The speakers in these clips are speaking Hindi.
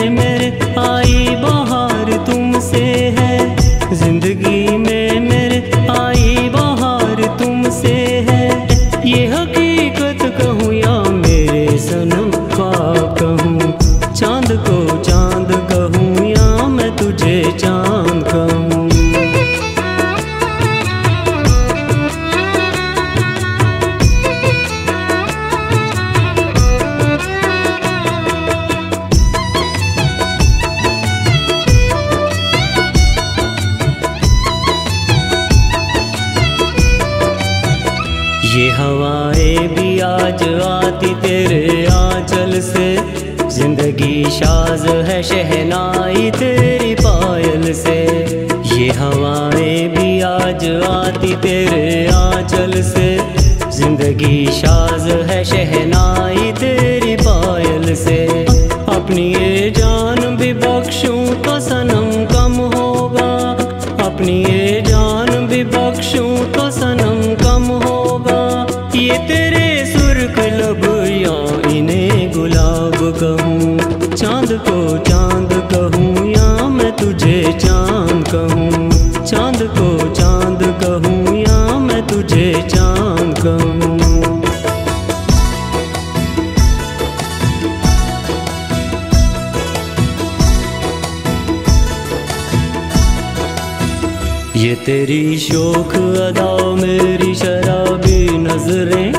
में मेरे आई बहार तुमसे है, जिंदगी में मेरे आई बहार तुमसे है। ये हकीकत कहूँ या मेरे सनम ख्वाब कहूँ, चांद को चांद कहूँ या मैं तुझे चांद कहूँ। ये हवाएं भी आज आती तेरे आंचल से, जिंदगी शाज है शहनाई तेरी पायल से। ये हवाएं भी आज आती तेरे आंचल से, जिंदगी शाज है शहनाई तेरी पायल से। अपनी ये जान भी बख्शूं तो सनम कम होगा, अपनी ये जान भी बख्शूं तो सनम कम होगा। ये तेरे सुर्ख लब या इन्हें गुलाब कहूँ, चांद को चांद कहूँ या मैं तुझे चांद कहूँ। चांद को चांद कहूँ या मैं तुझे चांद कहूँ। ये तेरी शोख अदा मेरी शराबी नजरें,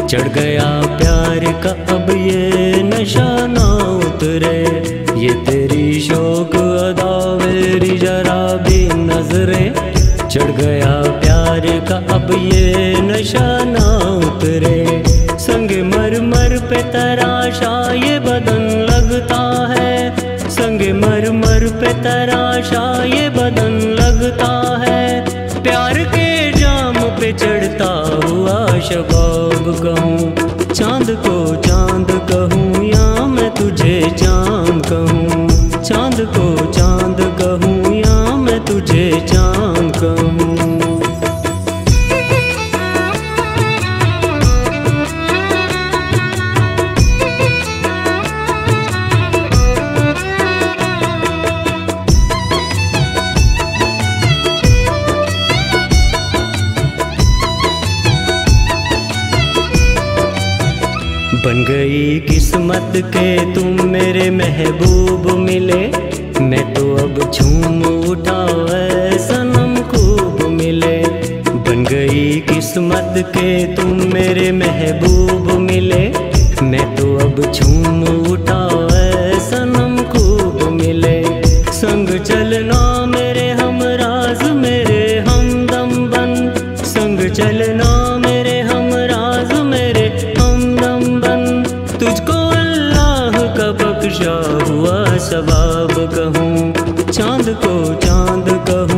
चढ़ गया प्यार का अब ये नशा ना उतरे। ये तेरी शोख अदा मेरी शराबी नजरें, चढ़ गया प्यार का अब ये नशा ना उतरे। संग मरमर पे तराशा ये बदन लगता है, संग मरमर पे तराशा ये बदन लगता है। प्यार के जाम पे चढ़ता हुआ शबाब कहूँ, चांद को चांद कहूँ या मैं तुझे चांद कहूँ। चांद को चांद कहूँ या मैं तुझे चांद कहूँ। बन गई किस्मत के तुम मेरे महबूब मिले, मैं तो अब झूम उठा है सनम खूब मिले। बन गई किस्मत के तुम मेरे महबूब मिले, मैं तो अब झूम उठा है सनम खूब मिले। संग चलना मेरे हमराज मेरे हमदम बन, संग चलना मेरे हमराज मेरे हमदम बन। तुझको अल्लाह का बख्शा हुआ सवाब कहूँ, चांद को चांद कहूँ